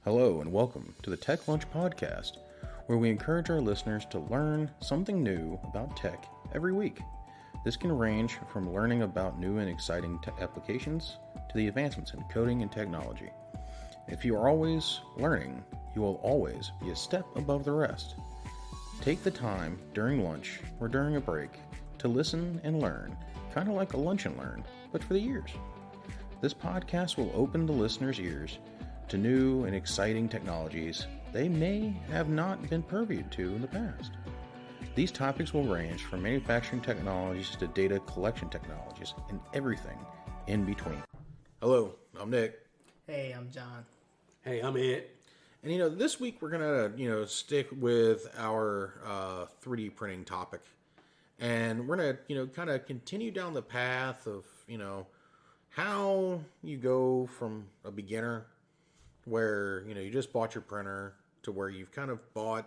Hello and welcome to the Tech Lunch Podcast, where we encourage our listeners to learn something new about tech every week. This can range from learning about new and exciting applications to the advancements in coding and technology. If you are always learning, you will always be a step above the rest. Take the time during lunch or during a break to listen and learn, kind of like a lunch and learn, but for the ears. This podcast will open the listener's ears to new and exciting technologies they may have not been privy to in the past. These topics will range from manufacturing technologies to data collection technologies and everything in between. Hello, I'm Nick. Hey, I'm John. Hey, I'm Ed. And this week we're gonna stick with our 3D printing topic, and we're gonna kind of continue down the path of how you go from a beginner where you just bought your printer to where you've kind of bought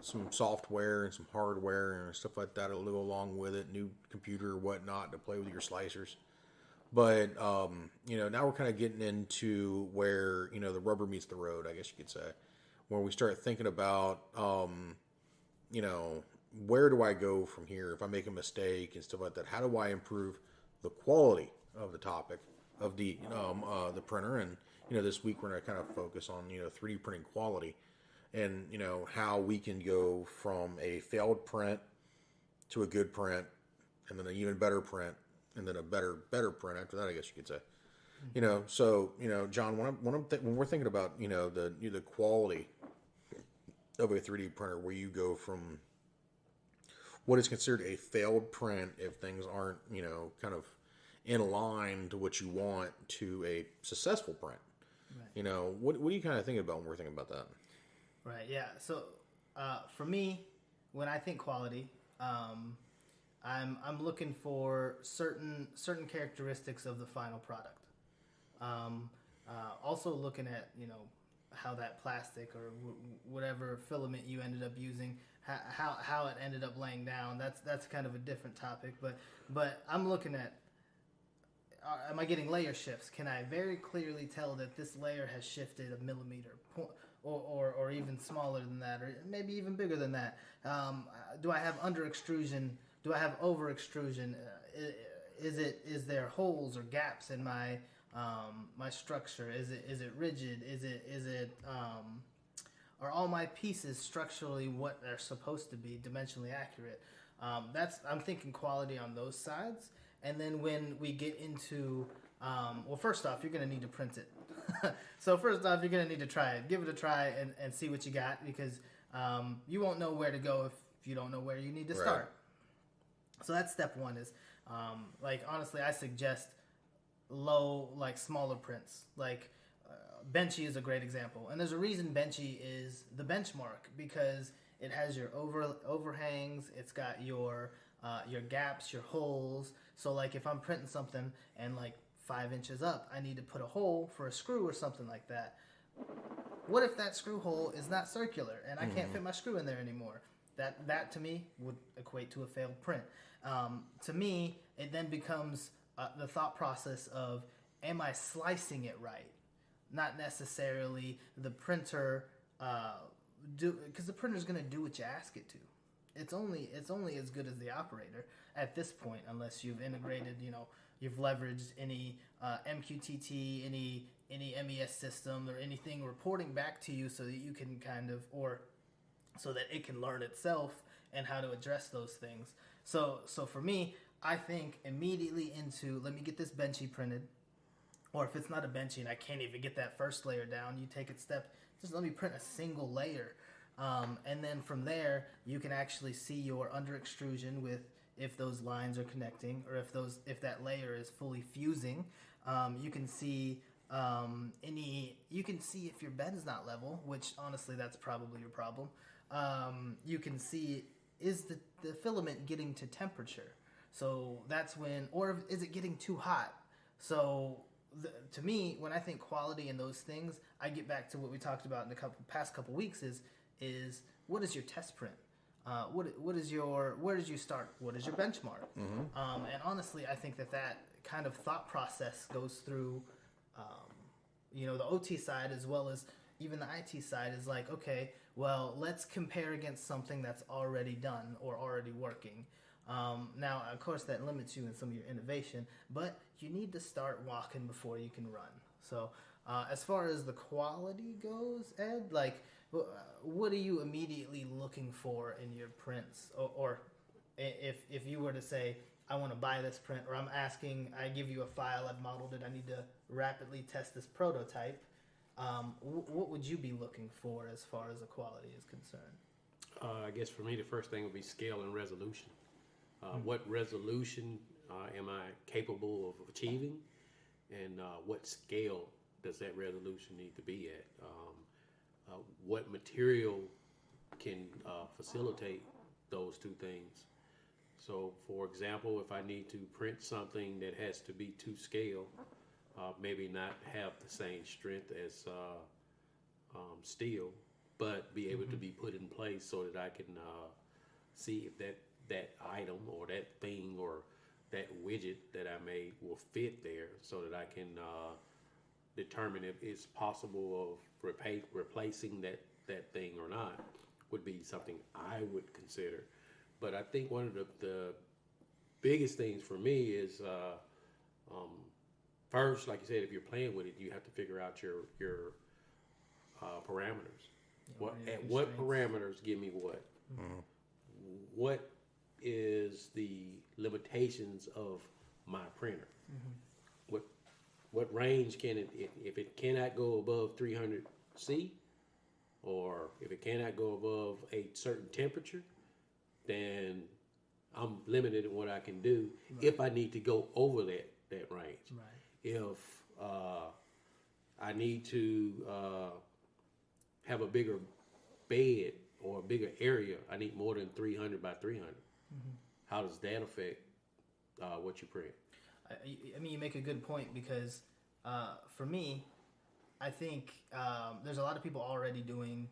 some software and some hardware and stuff like that to go along with it, new computer or whatnot to play with your slicers. But now we're kind of getting into where the rubber meets the road, I guess you could say, where we start thinking about where do I go from here if I make a mistake and stuff like that. How do I improve the quality of the topic of the printer? And this week we're going to kind of focus on 3D printing quality and how we can go from a failed print to a good print and then an even better print and then a better print after that, I guess you could say. John, when we're thinking about the quality of a 3D printer, where you go from what is considered a failed print if things aren't kind of in line to what you want to a successful print. Right. What do you kind of think about when we're thinking about that? Right. Yeah. So for me, when I think quality, I'm looking for certain characteristics of the final product. Also looking at how that plastic or whatever filament you ended up using, how it ended up laying down. That's kind of a different topic. But I'm looking at, am I getting layer shifts? Can I very clearly tell that this layer has shifted a millimeter, or even smaller than that, or maybe even bigger than that? Do I have under extrusion? Do I have over extrusion? Is there holes or gaps in my my structure? Is it rigid? Is it are all my pieces structurally what they're supposed to be, dimensionally accurate? I'm thinking quality on those sides. And then when we get into, first off, you're going to need to print it. So first off, you're going to need to try it. Give it a try and see what you got, because you won't know where to go if you don't know where you need to start. Right. So that's step one is, honestly, I suggest smaller prints. Benchy is a great example. And there's a reason Benchy is the benchmark, because it has your overhangs, it's got your gaps, your holes. So if I'm printing something and 5 inches up, I need to put a hole for a screw or something like that. What if that screw hole is not circular and I can't fit my screw in there anymore? That to me would equate to a failed print. To me, it then becomes the thought process of, am I slicing it right? Not necessarily the printer, because the printer's going to do what you ask it to. It's only as good as the operator at this point, unless you've integrated, you've leveraged any MQTT, any MES system or anything reporting back to you so that you can or so that it can learn itself and how to address those things. So for me, I think immediately into, let me get this Benchy printed. Or if it's not a Benchy and I can't even get that first layer down, you take it step, just let me print a single layer. And then from there, you can actually see your under extrusion with if those lines are connecting, or if that layer is fully fusing. You can see if your bed is not level, which honestly that's probably your problem. You can see, is the filament getting to temperature? So that's when, or is it getting too hot? So to me, when I think quality in those things, I get back to what we talked about in the past couple weeks is what is your test print? Where did you start? What is your benchmark? Mm-hmm. And honestly, I think that kind of thought process goes through, the OT side as well as even the IT side is like, okay, well, let's compare against something that's already done or already working. Now, of course, that limits you in some of your innovation, but you need to start walking before you can run. So, as far as the quality goes, Ed, like, what are you immediately looking for in your prints? Or if you were to say, I want to buy this print, or I give you a file, I've modeled it, I need to rapidly test this prototype, what would you be looking for as far as the quality is concerned? I guess for me, the first thing would be scale and resolution. What resolution am I capable of achieving, and what scale does that resolution need to be at? What material can facilitate those two things? So, for example, if I need to print something that has to be to scale, maybe not have the same strength as steel, but be able to be put in place so that I can see if that item or that thing or that widget that I made will fit there, so that I can determine if it's possible of replacing that thing or not, would be something I would consider. But I think one of the biggest things for me is first, like you said, if you're playing with it, you have to figure out your parameters. What parameters give me what? Mm-hmm. What is the limitations of my printer? Mm-hmm. What range can it, if it cannot go above 300 C, or if it cannot go above a certain temperature, then I'm limited in what I can do. Right. If I need to go over that range. Right. If I need to have a bigger bed or a bigger area, I need more than 300 by 300. Mm-hmm. How does that affect what you print? I mean, you make a good point, because for me, I think there's a lot of people already doing,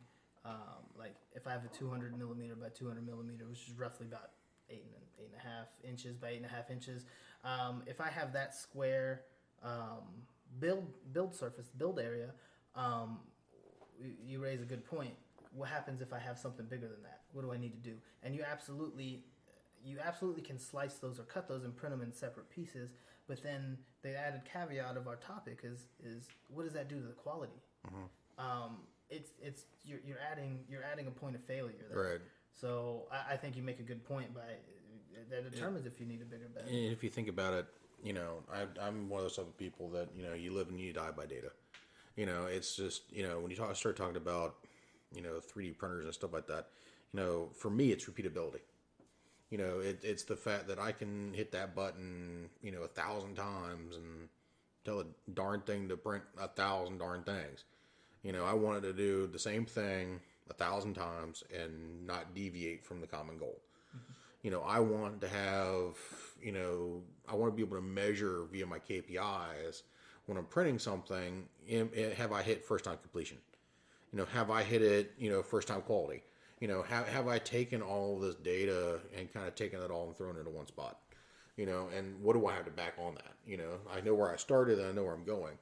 like, if I have a 200 millimeter by 200 millimeter, which is roughly about 8.5 inches by 8.5 inches. If I have that square build surface, build area, you raise a good point. What happens if I have something bigger than that? What do I need to do? And you absolutely can slice those or cut those and print them in separate pieces. But then the added caveat of our topic is what does that do to the quality? Mm-hmm. You're adding a point of failure there. Right. So I think you make a good point that determines if you need a bigger bed. And if you think about it, I'm one of those type of people that, you live and you die by data. It's just, when you start talking about, 3D printers and stuff like that, for me, it's repeatability. It's the fact that I can hit that button, 1,000 times and tell a darn thing to print 1,000 darn things. I wanted to do the same thing 1,000 times and not deviate from the common goal. Mm-hmm. I want to have, I want to be able to measure via my KPIs when I'm printing something. Have I hit first time completion? Have I hit it, first time quality? Have I taken all of this data and kind of taken it all and thrown it into one spot? And what do I have to back on that? I know where I started and I know where I'm going.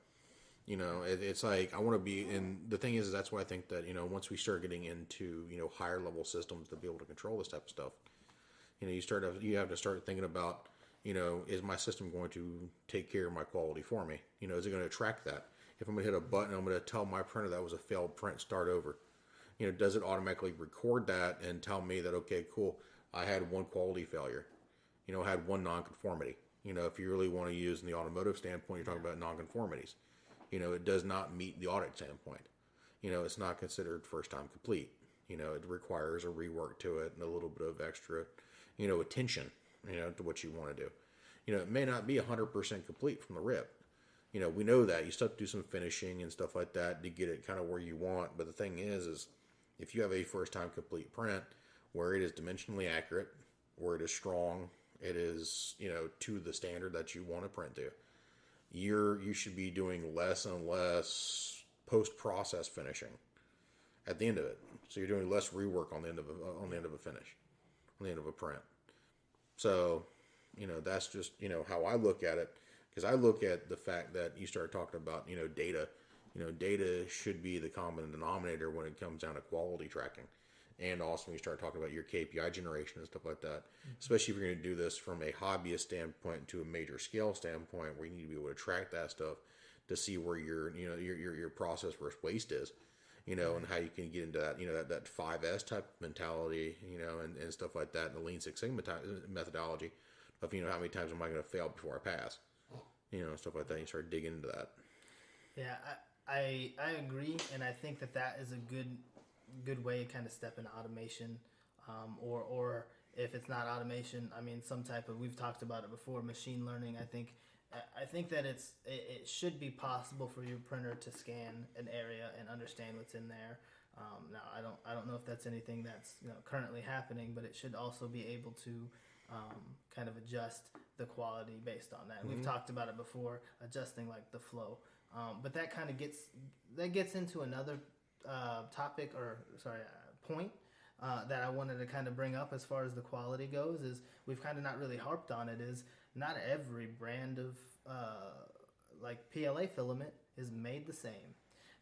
It's like I want to be, and the thing is that's why I think that, once we start getting into, higher level systems to be able to control this type of stuff, you have to start thinking about, is my system going to take care of my quality for me? Is it going to track that? If I'm going to hit a button, I'm going to tell my printer that was a failed print, start over. Does it automatically record that and tell me that, okay, cool, I had one quality failure, I had one nonconformity. If you really want to use in the automotive standpoint, you're talking about nonconformities. It does not meet the audit standpoint. It's not considered first time complete. It requires a rework to it and a little bit of extra, attention, to what you want to do. It may not be 100% complete from the rip. We know that. You still have to do some finishing and stuff like that to get it kind of where you want. But the thing is if you have a first time complete print where it is dimensionally accurate, where it is strong, it is, to the standard that you want to print to, you should be doing less and less post-process finishing at the end of it. So you're doing less rework on the end of a finish, on the end of a print. So, that's just, how I look at it, because I look at the fact that you start talking about, data, data should be the common denominator when it comes down to quality tracking. And also when you start talking about your KPI generation and stuff like that, especially if you're going to do this from a hobbyist standpoint to a major scale standpoint, where you need to be able to track that stuff to see where your process versus waste is, and how you can get into that, that 5S type mentality, and stuff like that, and the Lean Six Sigma methodology of, how many times am I going to fail before I pass, stuff like that. You start digging into that. Yeah, I agree, and I think that is a good way to kind of step into automation, or if it's not automation, I mean some type of, we've talked about it before, machine learning. I think that it should be possible for your printer to scan an area and understand what's in there. Now I don't know if that's anything that's currently happening, but it should also be able to kind of adjust the quality based on that. Mm-hmm. We've talked about it before, adjusting like the flow, but that kind of gets into another point that I wanted to kind of bring up as far as the quality goes. Is we've kind of not really harped on it, is not every brand of like PLA filament is made the same.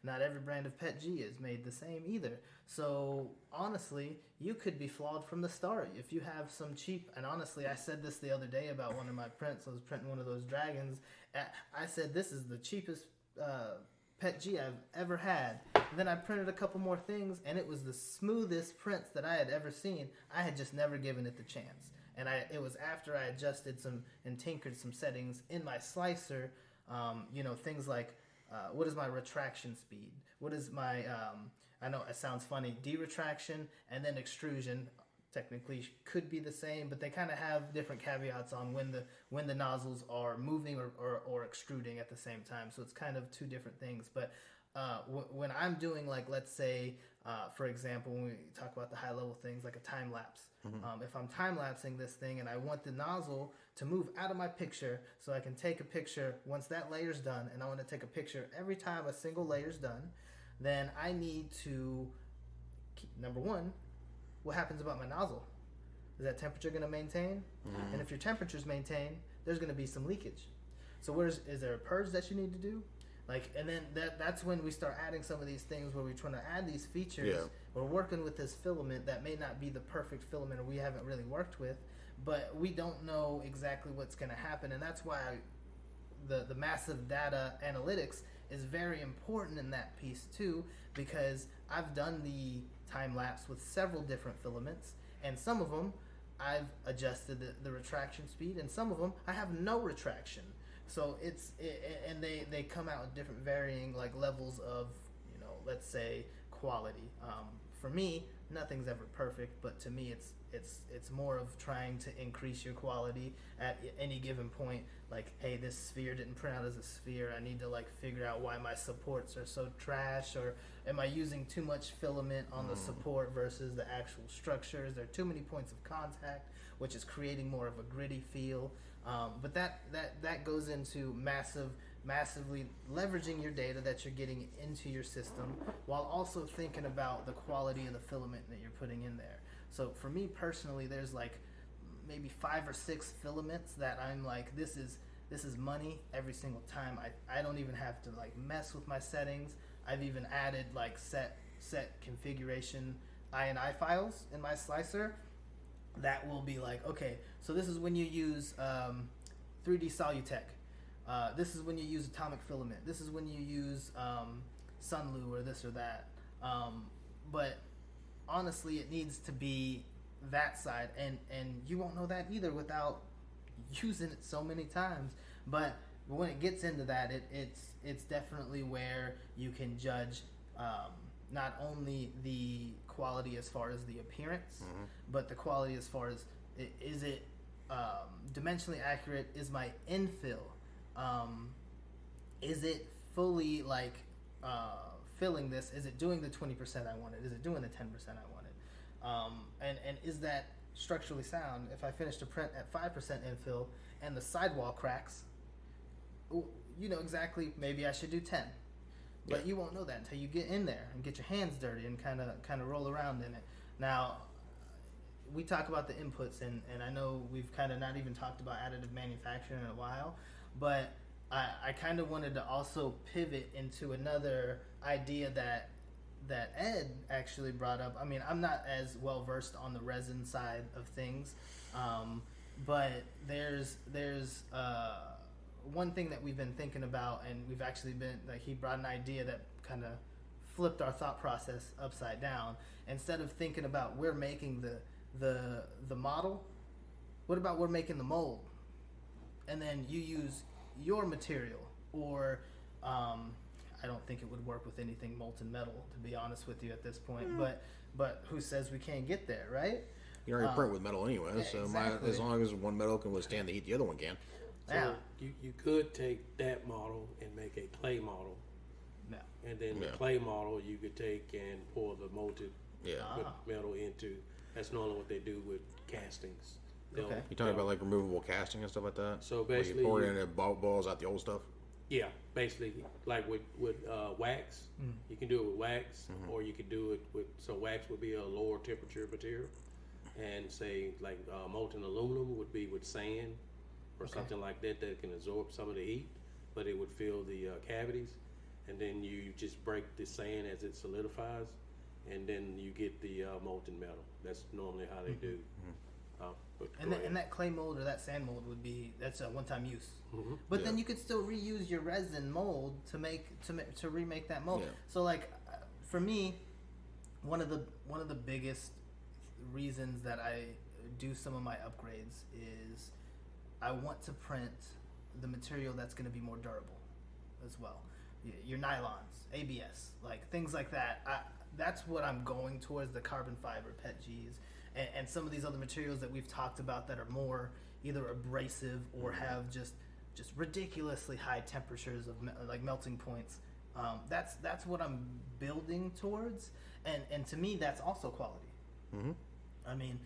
Not every brand of PETG is made the same either. So honestly, you could be flawed from the start. If you have some cheap, and honestly, I said this the other day about one of my prints. I was printing one of those dragons. I said, this is the cheapest PETG I've ever had. And then I printed a couple more things, and it was the smoothest prints that I had ever seen. I had just never given it the chance. And it was after I adjusted some and tinkered some settings in my slicer, things like, what is my retraction speed? What is my, I know it sounds funny, deretraction and then extrusion technically could be the same, but they kind of have different caveats on when the nozzles are moving or extruding at the same time. So it's kind of two different things. But when I'm doing, like, let's say, for example, when we talk about the high level things like a time lapse, mm-hmm. If I'm time lapsing this thing and I want the nozzle to move out of my picture so I can take a picture once that layer's done, and I want to take a picture every time a single layer's done, then I need to number one, what happens about my nozzle? Is that temperature going to maintain? Mm-hmm. And if your temperature's maintained, there's going to be some leakage. So is there a purge that you need to do? And then that's when we start adding some of these things where we're trying to add these features. Yeah. We're working with this filament that may not be the perfect filament, or we haven't really worked with, but we don't know exactly what's going to happen. And that's why the massive data analytics is very important in that piece too, because I've done the time lapse with several different filaments, and some of them I've adjusted the retraction speed, and some of them I have no retraction. So and they come out with different varying levels of, let's say, quality. For me, nothing's ever perfect, but to me it's more of trying to increase your quality at any given point. Like, hey, this sphere didn't print out as a sphere. I need to figure out why my supports are so trash, or am I using too much filament on the support versus the actual structures? There are too many points of contact, which is creating more of a gritty feel. But that goes into massively leveraging your data that you're getting into your system, while also thinking about the quality of the filament that you're putting in there. So for me personally, there's maybe 5 or 6 filaments that I'm this is money every single time. I don't even have to mess with my settings. I've even added set configuration INI files in my slicer that will be okay, so this is when you use 3D Solutech. This is when you use atomic filament. This is when you use Sunlu or this or that. But honestly, it needs to be that side, and you won't know that either without using it so many times. But when it gets into that, it's definitely where you can judge not only the quality as far as the appearance, mm-hmm. but the quality as far as is it dimensionally accurate? Is my infill, is it fully filling this? Is it doing the 20% I wanted? Is it doing the 10% I wanted? And is that structurally sound? If I finished a print at 5% infill and the sidewall cracks, you know exactly, maybe I should do 10. But you won't know that until you get in there and get your hands dirty and kind of roll around in it. Now, we talk about the inputs, and I know we've kind of not even talked about additive manufacturing in a while, but I kind of wanted to also pivot into another idea that Ed actually brought up. I mean, I'm not as well versed on the resin side of things, but there's one thing that we've been thinking about, and we've actually been like, he brought an idea that kind of flipped our thought process upside down. Instead of thinking about we're making the model, what about we're making the mold, and then you use your material, or I don't think it would work with anything molten metal, to be honest with you at this point. But who says we can't get there, right? You already print with metal anyway, yeah, so exactly. as long as one metal can withstand the heat, the other one can. So Yeah. you could take that model and make a clay model, No. and then the Yeah. clay model you could take and pour the molten Yeah. metal into. That's normally what they do with castings. Okay. You talking about like removable casting and stuff like that? So Where basically you pour it in and it balls out the old stuff. Yeah, basically, like with wax, you can do it with wax, or you can do it with, so wax would be a lower temperature material, and say like molten aluminum would be with sand or something like that that can absorb some of the heat, but it would fill the cavities, and then you just break the sand as it solidifies, and then you get the molten metal. That's normally how they do. But And that clay mold or that sand mold that's a one-time use. But Yeah. then you could still reuse your resin mold to remake that mold. Yeah. So like for me, one of the biggest reasons that I do some of my upgrades is I want to print the material that's going to be more durable as well. Your nylons, ABS, like things like that. That's what I'm going towards, the carbon fiber PETGs. And some of these other materials that we've talked about that are more either abrasive or have just ridiculously high temperatures of like melting points. That's what I'm building towards, and to me that's also quality. I mean,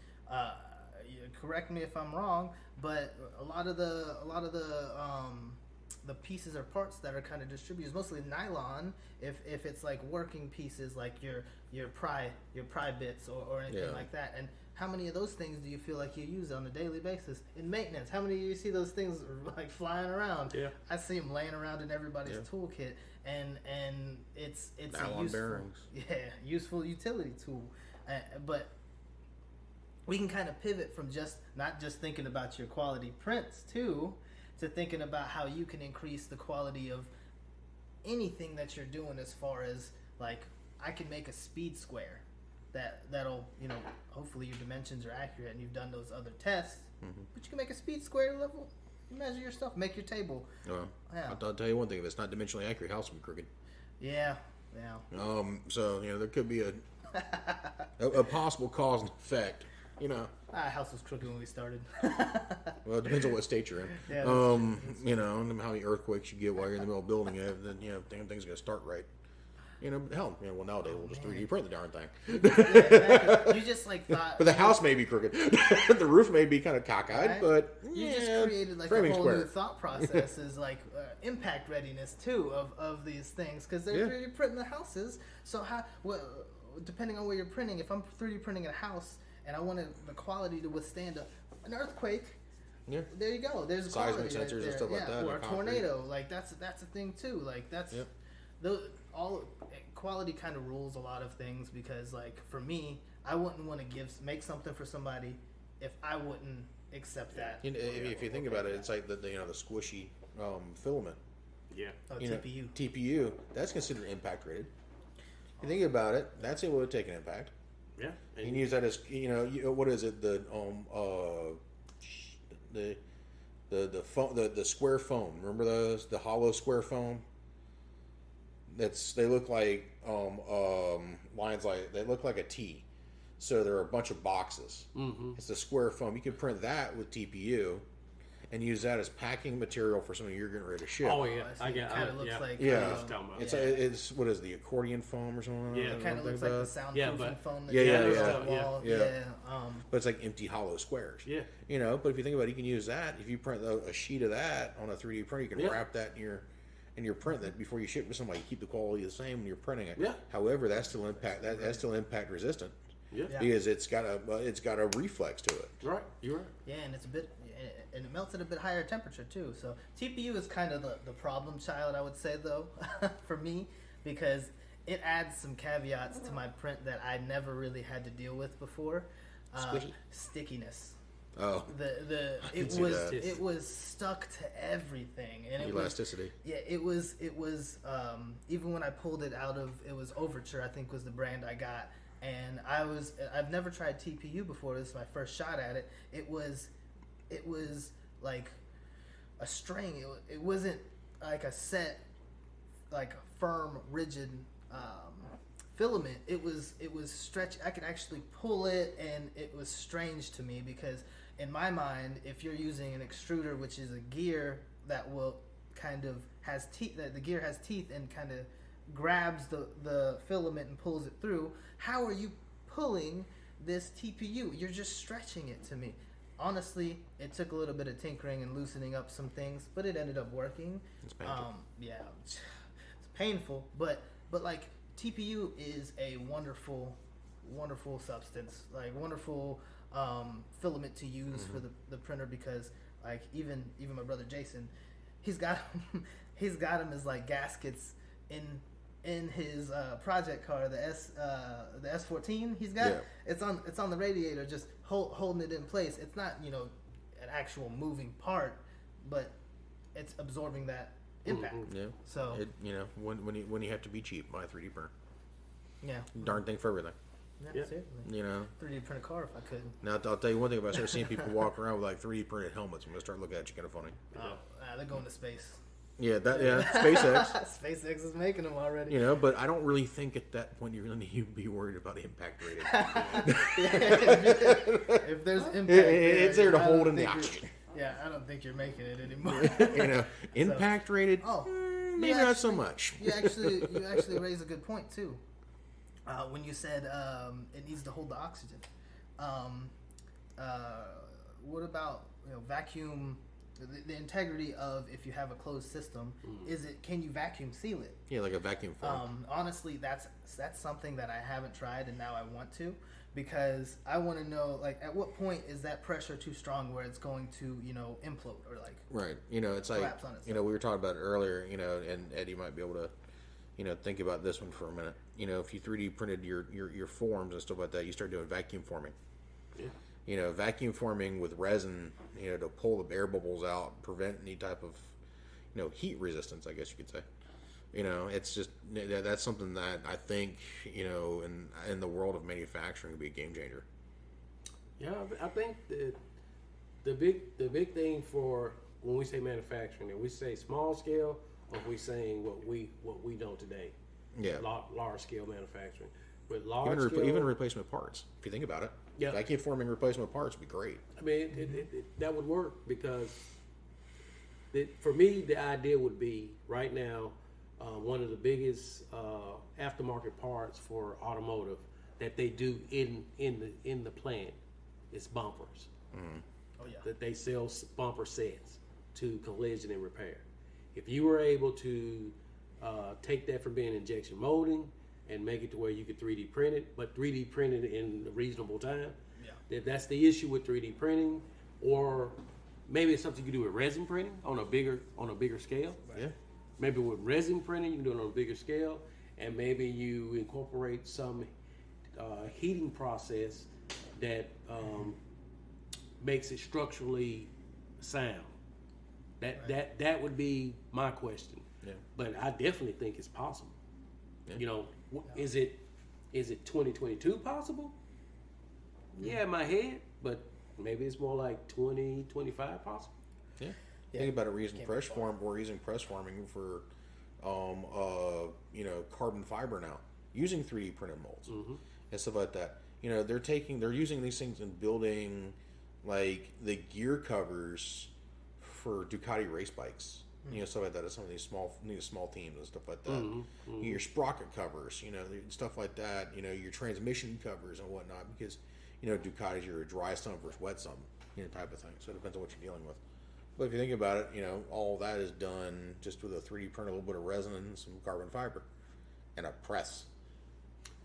correct me if I'm wrong, but a lot of the pieces or parts that are kind of distributed is mostly nylon. If it's like working pieces, like your pry bits or anything like that. And how many of those things do you feel like you use on a daily basis in maintenance? How many do you see those things like flying around? Yeah. I see them laying around in everybody's toolkit, and it's Nylon a useful, bearings. useful utility tool. But we can kind of pivot from not just thinking about your quality prints too, to thinking about how you can increase the quality of anything that you're doing, as far as like I can make a speed square that'll, hopefully your dimensions are accurate and you've done those other tests, but you can make a speed square level, you measure your stuff, make your table. I'll tell you one thing: if it's not dimensionally accurate, house will be crooked. Yeah. So there could be a possible cause and effect. Our house was crooked when we started. Well, it depends on what state you're in. Yeah, And how many earthquakes you get while you're in the middle of building it, then damn thing's gonna start right. Hell, well nowadays we'll just 3D print the darn thing. Exactly. You just like thought, But the house may be crooked. The roof may be kind of cockeyed, right? but You just created like a framing whole square. new thought process, is like impact readiness too of these things, because they're 3D printing the houses. So depending on where you're printing, if I'm 3D printing a house and I wanted the quality to withstand an earthquake, there you go. There's Seismic quality right sensors there. and stuff like that. Or a concrete. tornado. Like that's a thing too. Like that's all quality kind of rules a lot of things, because like for me, I wouldn't want to make something for somebody if I wouldn't accept that. If you think about it, it's like the squishy filament. Yeah. TPU, that's considered impact rated. You think about it, that's able to take an impact. Yeah. You can use that as what is it, the foam, the square foam. Remember those, the hollow square foam? They look like lines, like they look like a T. So there are a bunch of boxes. It's the square foam. You can print that with TPU and use that as packing material for something you're getting ready to ship. Oh yeah, I get. Kind of looks like. It's what is the accordion foam or something? It kind of looks like the soundproofing foam. But it's like empty hollow squares. Yeah. But if you think about it, you can use that. If you print a sheet of that on a 3D printer, you can wrap that in your print, that before you ship to somebody, you keep the quality the same when you're printing it. Yeah. However, that's still impact resistant. Yeah. Because it's got a reflex to it. Right. You're right. Yeah, and it's a bit. and it melts at a bit higher temperature too. So TPU is kind of the problem child, I would say, though, for me, because it adds some caveats to my print that I never really had to deal with before. Stickiness. Oh, it was stuck to everything, and elasticity. It was even when I pulled it out of, it was Overture, I think was the brand I got, and I've never tried TPU before. This is my first shot at it. It was like a string. It wasn't like a set, like a firm, rigid filament. It was stretch. I could actually pull it, and it was strange to me because in my mind, if you're using an extruder, which is a gear that will kind of has teeth, that the gear has teeth and kind of grabs the filament and pulls it through, how are you pulling this TPU? You're just stretching it to me. Honestly, it took a little bit of tinkering and loosening up some things, but it ended up working. It's painful. It's painful, but like TPU is a wonderful substance, like wonderful filament to use for the printer, because like even my brother Jason, he's got him as like gaskets in his project car, the S14. He's got it's on the radiator, just holding it in place. It's not an actual moving part, but it's absorbing that impact. Yeah. So when you have to be cheap, buy a 3D printer. Yeah. Darn thing for everything. Yeah, certainly. 3D print a car if I could. Now I'll tell you one thing about start seeing people walk around with like 3D printed helmets. I'm gonna start looking at you kind of funny. They're going to space. Yeah, SpaceX. SpaceX is making them already. But I don't really think at that point you really need to be worried about impact rating. If there's impact, it's there to hold in the oxygen. I don't think you're making it anymore. Impact rated. Maybe not so much. You actually raise a good point too. When you said it needs to hold the oxygen. What about vacuum? The integrity of, if you have a closed system, can you vacuum seal it? Yeah, like a vacuum form. Honestly, that's something that I haven't tried, and now I want to, because I want to know, like, at what point is that pressure too strong where it's going to implode or like right. It's like collapse on itself. we were talking about it earlier. And Eddie might be able to think about this one for a minute. If you 3D printed your forms and stuff like that, you start doing vacuum forming. Yeah. Vacuum forming with resin, to pull the air bubbles out, prevent any type of, heat resistance, I guess you could say. It's just, that's something that I think, in the world of manufacturing would be a game changer. Yeah, I think the big thing for when we say manufacturing, and we say small scale, or we saying what we know today. Yeah. Large scale manufacturing. With large scale, even replacement parts, if you think about it. Yeah. Vacuum forming replacement parts would be great. I mean, that would work, because for me, the idea would be right now, one of the biggest aftermarket parts for automotive that they do in the plant is bumpers. Mm-hmm. Oh yeah. That they sell bumper sets to collision and repair. If you were able to take that from being injection molding and make it to where you could 3D print it, but 3D print it in a reasonable time. Yeah. That's the issue with 3D printing, or maybe it's something you can do with resin printing on a bigger scale. Right. Yeah. Maybe with resin printing you can do it on a bigger scale, and maybe you incorporate some heating process that makes it structurally sound. That would be my question. Yeah. But I definitely think it's possible. Yeah. Is it 2022 possible? Yeah, in my head, but maybe it's more like 2025 possible. Yeah. Think about it. We're using press forming for, carbon fiber now, using 3D printed molds and stuff like that. They're using these things in building, like the gear covers for Ducati race bikes. Stuff like that. Some of these small teams and stuff like that. Your sprocket covers, stuff like that. Your transmission covers and whatnot, because Ducatis, you're a dry sump versus wet sump, type of thing. So it depends on what you're dealing with. But if you think about it, all that is done just with a 3D print, a little bit of resin, and some carbon fiber, and a press.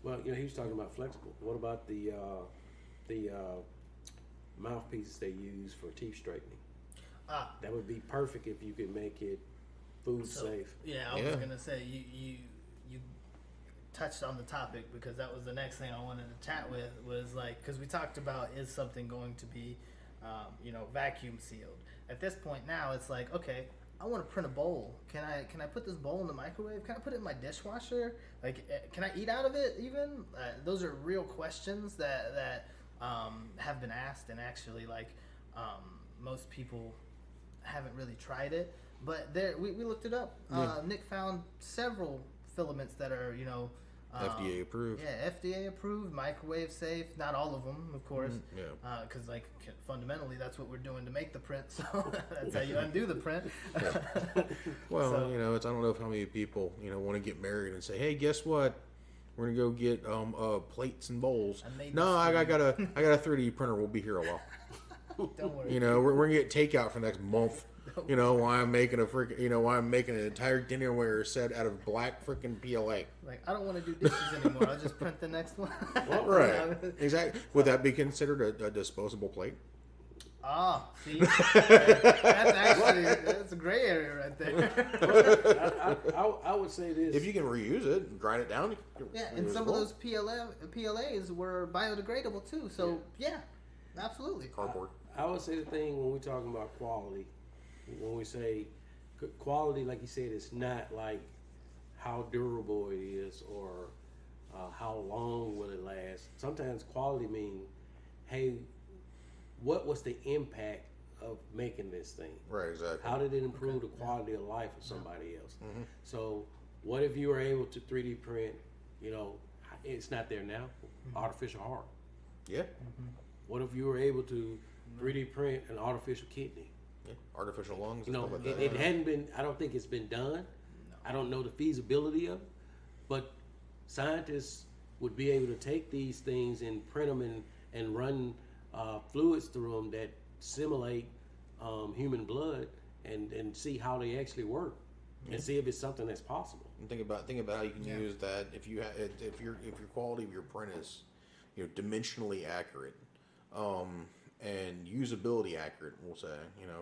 Well, he was talking about flexible. What about the mouthpieces they use for teeth straightening? That would be perfect if you could make it food safe. Yeah, I was gonna say you touched on the topic, because that was the next thing I wanted to chat with, was like, because we talked about, is something going to be vacuum sealed? At this point now, it's like, okay, I want to print a bowl. Can I put this bowl in the microwave? Can I put it in my dishwasher? Like, can I eat out of it even? Those are real questions that have been asked, and actually, like, most people haven't really tried it. But we looked it up. Nick found several filaments that are, FDA approved. Yeah, FDA approved, microwave safe. Not all of them, of course. Because fundamentally, that's what we're doing to make the print. So that's how you undo the print. Well, I don't know how many people want to get married and say, hey, guess what? We're gonna go get plates and bowls. No, I got a 3D printer. We'll be here a while. Don't worry. We're gonna get takeout for the next month. Why I'm making why I'm making an entire dinnerware set out of black freaking PLA. Like, I don't want to do dishes anymore. I'll just print the next one. Right. Exactly. Would that be considered a disposable plate? See, that's a gray area right there. I would say this: if you can reuse it and grind it down, and some of those PLAs were biodegradable too. So absolutely. Cardboard. I would say the thing when we're talking about quality, when we say quality, like you said, it's not like how durable it is or how long will it last. Sometimes quality means, hey, what was the impact of making this thing? Right, exactly. How did it improve the quality of life of somebody else? Mm-hmm. So what if you were able to 3D print, it's not there now, artificial heart? Yeah. Mm-hmm. What if you were able to 3D print an artificial kidney? Yeah. Artificial lungs. It hadn't been, I don't think it's been done. No. I don't know the feasibility of it, but scientists would be able to take these things and print them and run fluids through them that simulate human blood and see how they actually work and see if it's something that's possible. And think about how you can use that if your quality of your print is dimensionally accurate and usability accurate, we'll say,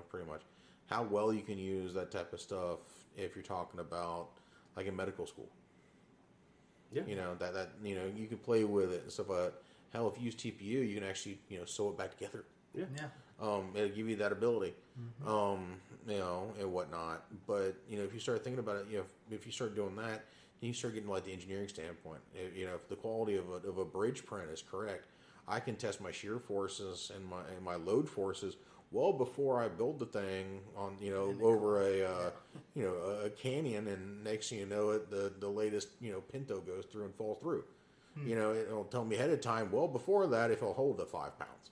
pretty much how well you can use that type of stuff if you're talking about like in medical school. Yeah. That you can play with it and stuff like that. Hell, if you use TPU, you can actually, sew it back together. Yeah. It'll give you that ability, and whatnot. But, if you start thinking about it, if you start doing that, then you start getting like the engineering standpoint. If the quality of a bridge print is correct, I can test my shear forces and my load forces well before I build the thing on, over a canyon, and next thing you know it, the latest, Pinto goes through and falls through. It'll tell me ahead of time, well before that, if it'll hold the 5 pounds.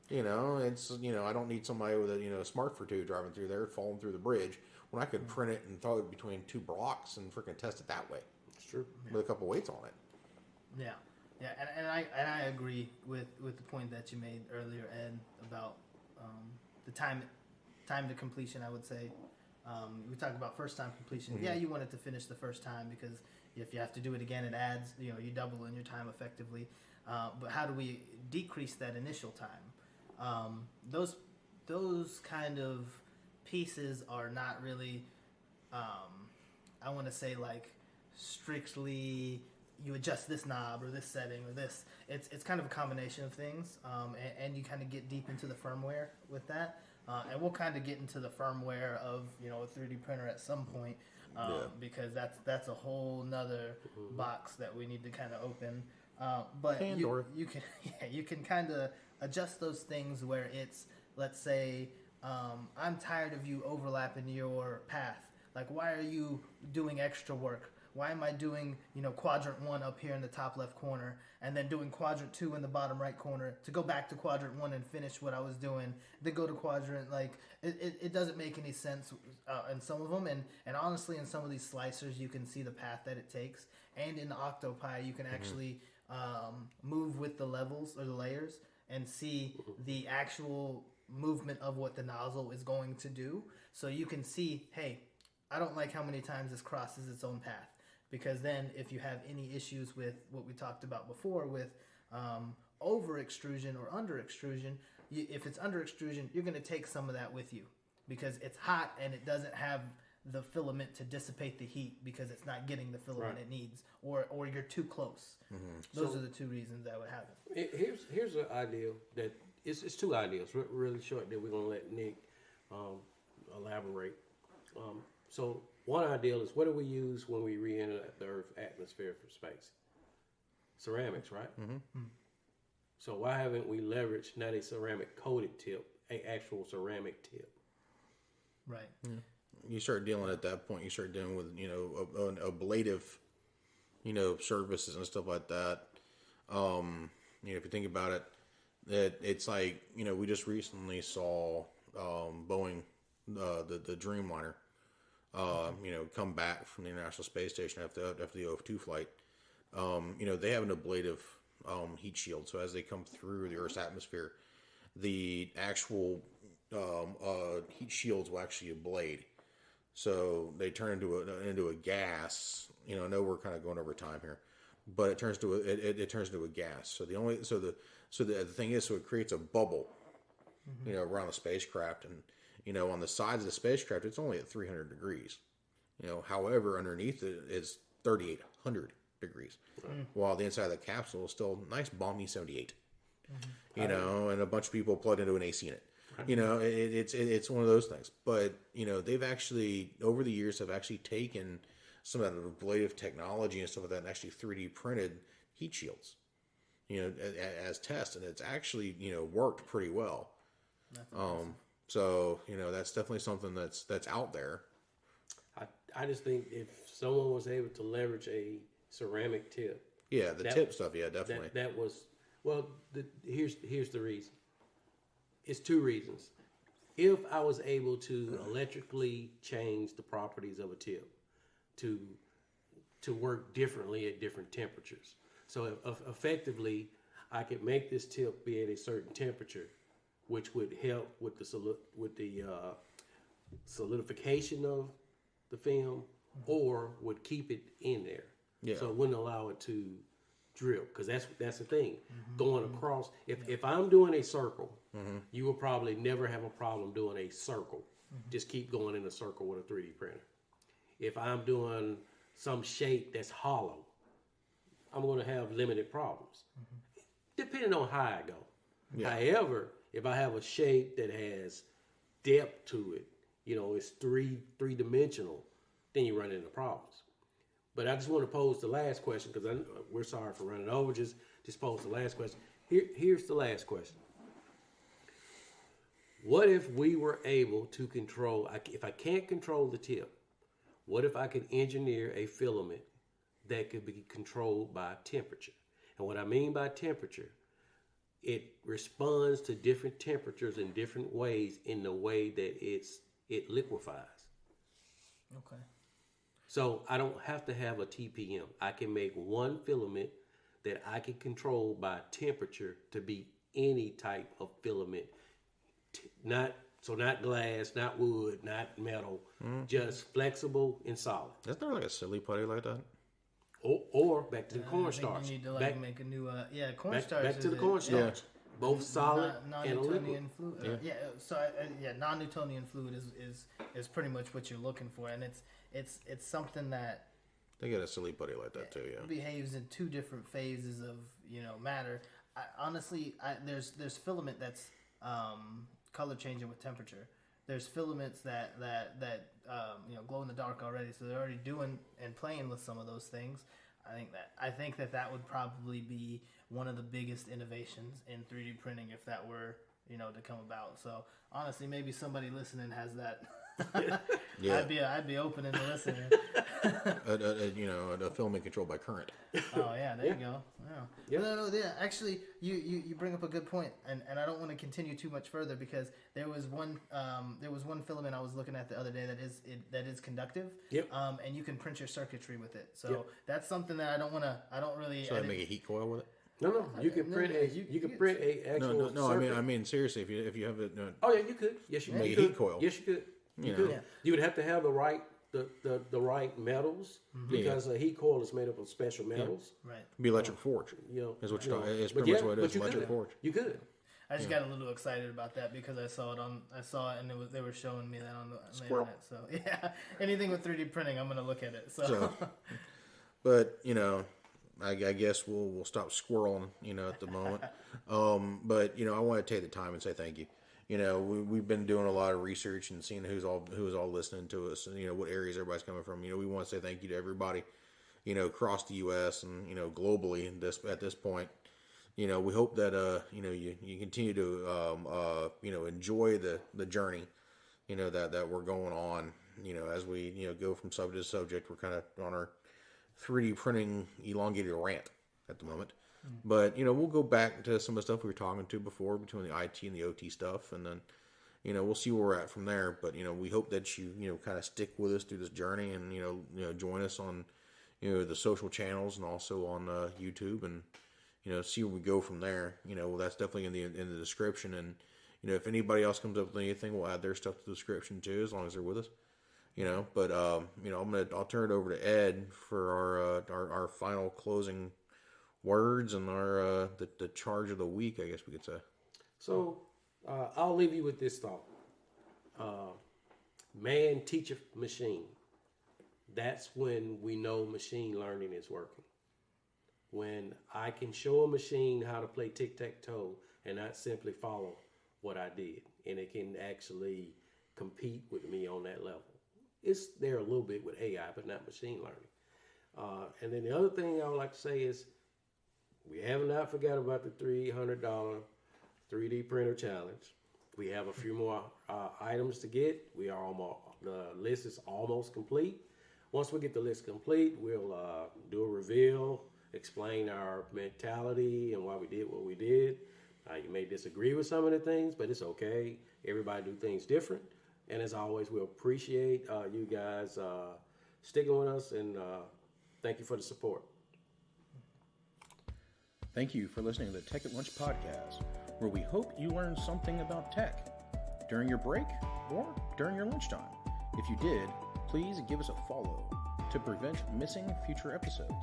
It's, I don't need somebody with a smart for two driving through there, falling through the bridge, when I could print it and throw it between 2 blocks and freaking test it that way. It's true. With a couple weights on it. Yeah. Yeah, and I agree with the point that you made earlier, Ed, about the time to completion. I would say we talk about first time completion. Mm-hmm. Yeah, you want it to finish the first time, because if you have to do it again, it adds. You double in your time effectively. But how do we decrease that initial time? Those kind of pieces are not really. I want to say like strictly. You adjust this knob or this setting or this. It's kind of a combination of things, and you kind of get deep into the firmware with that. And we'll kind of get into the firmware of a 3D printer at some point, because that's a whole nother box that we need to kind of open. But you can kind of adjust those things where it's, let's say, I'm tired of you overlapping your path. Like, why are you doing extra work? Why am I doing, quadrant 1 up here in the top left corner, and then doing quadrant 2 in the bottom right corner to go back to quadrant 1 and finish what I was doing, then go to quadrant, it doesn't make any sense in some of them, and honestly in some of these slicers you can see the path that it takes, and in the Octopi you can actually move with the levels or the layers and see the actual movement of what the nozzle is going to do, so you can see, hey, I don't like how many times this crosses its own path. Because then if you have any issues with what we talked about before with over extrusion or under extrusion, if it's under extrusion, you're going to take some of that with you because it's hot and it doesn't have the filament to dissipate the heat because it's not getting the filament it needs, or you're too close. Those are the two reasons that would happen. Here's an ideal that it's two ideals, really short, that we're gonna let Nick elaborate. So one ideal is, what do we use when we re-enter the Earth's atmosphere from space? Ceramics, right? So why haven't we leveraged not a ceramic coated tip, a actual ceramic tip? Right. You start dealing at that point. You start dealing with ablative, surfaces and stuff like that. If you think about it, it's like we just recently saw Boeing, the Dreamliner, come back from the International Space Station after the OF2 flight. They have an ablative heat shield, so as they come through the Earth's atmosphere, the actual heat shields will actually ablate. So they turn into a gas. I know we're kind of going over time here, but it turns into a gas. So the thing is, so it creates a bubble, around the spacecraft, and on the sides of the spacecraft, it's only at 300 degrees. However, underneath it is 3,800 degrees, while the inside of the capsule is still nice, balmy 78. And a bunch of people plugged into an AC unit. It's one of those things. But they've actually over the years have actually taken some of that ablative technology and stuff like that and actually 3D printed heat shields, as tests, and it's actually worked pretty well. So that's definitely something that's out there. I just think if someone was able to leverage a ceramic tip, tip stuff, definitely. That was here's the reason. It's two reasons. If I was able to electrically change the properties of a tip to work differently at different temperatures, so effectively I could make this tip be at a certain temperature, which would help with the solidification of the film, or would keep it in there. So it wouldn't allow it to drip, because that's the thing. Going across, if I'm doing a circle, you will probably never have a problem doing a circle. Just keep going in a circle with a 3D printer. If I'm doing some shape that's hollow, I'm going to have limited problems, depending on how I go. However, if I have a shape that has depth to it, it's three-dimensional, then you run into problems. But I just want to pose the last question, because we're sorry for running over. Just pose the last question. Here's the last question. What if we were able to control, if I can't control the tip, what if I could engineer a filament that could be controlled by temperature? And what I mean by temperature, it responds to different temperatures in different ways in the way that it liquefies. Okay. So I don't have to have a TPM. I can make one filament that I can control by temperature to be any type of filament. Not glass, not wood, not metal, just flexible and solid. Isn't there like a silly putty like that? Or back to the cornstarch. You need to make a new cornstarch. Back to the cornstarch. Both solid and a liquid. Fluid. Non-Newtonian fluid is pretty much what you're looking for, and it's something that they get a silly putty like that too. Yeah, behaves in two different phases of matter. There's filament that's color changing with temperature. There's filaments that glow in the dark already, so they're already doing and playing with some of those things. I think that would probably be one of the biggest innovations in 3D printing if that were to come about. So honestly, maybe somebody listening has that. I'd be open and listening. a filament controlled by current. Oh yeah, there you go. Yeah. No, actually, you bring up a good point, and I don't want to continue too much further because there was one filament I was looking at the other day that is conductive. Yep. And you can print your circuitry with it. So that's something that I don't really. So I make a heat coil with it. No. You can print a actual. No. I mean seriously, if you have it. Oh yeah, you could. Yes, you could. Make a heat coil. Yes, you could. You would have to have the right the right metals because a heat coil is made up of special metals. Right. Be electric forge. Is what it's pretty much what it is. Electric forge. You could. I just got a little excited about that because I saw it and they were showing me that on the internet. So yeah, anything with 3D printing, I'm gonna look at it. So but I guess we'll stop squirreling, at the moment. But I want to take the time and say thank you. We've been doing a lot of research and seeing who's all listening to us, and what areas everybody's coming from. We want to say thank you to everybody, across the U.S. and globally. At this point, we hope that you continue to enjoy the journey, that we're going on. As we go from subject to subject, we're kind of on our 3D printing elongated rant at the moment. But, we'll go back to some of the stuff we were talking to before between the IT and the OT stuff. And then, we'll see where we're at from there. But, we hope that you, kind of stick with us through this journey and, join us on, the social channels and also on YouTube and, see where we go from there. That's definitely in the description. And, if anybody else comes up with anything, we'll add their stuff to the description too, as long as they're with us. But, I'll turn it over to Ed for our final closing words and our the charge of the week, I guess we could say. So I'll leave you with this thought: man teacheth machine. That's when we know machine learning is working. When I can show a machine how to play tic-tac-toe and not simply follow what I did, and it can actually compete with me on that level. It's there a little bit with AI, but not machine learning. And then the other thing I would like to say is, we have not forgot about the $300 3D printer challenge. We have a few more items to get. The list is almost complete. Once we get the list complete, we'll do a reveal, explain our mentality and why we did what we did. You may disagree with some of the things, but it's okay. Everybody do things different. And as always, we appreciate you guys sticking with us, and thank you for the support. Thank you for listening to the Tech at Lunch podcast, where we hope you learned something about tech during your break or during your lunchtime. If you did, please give us a follow to prevent missing future episodes.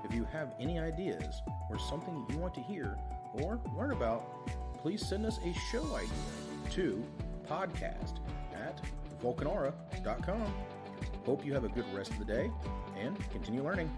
If you have any ideas or something you want to hear or learn about, please send us a show idea to podcast@vulcanara.com. Hope you have a good rest of the day and continue learning.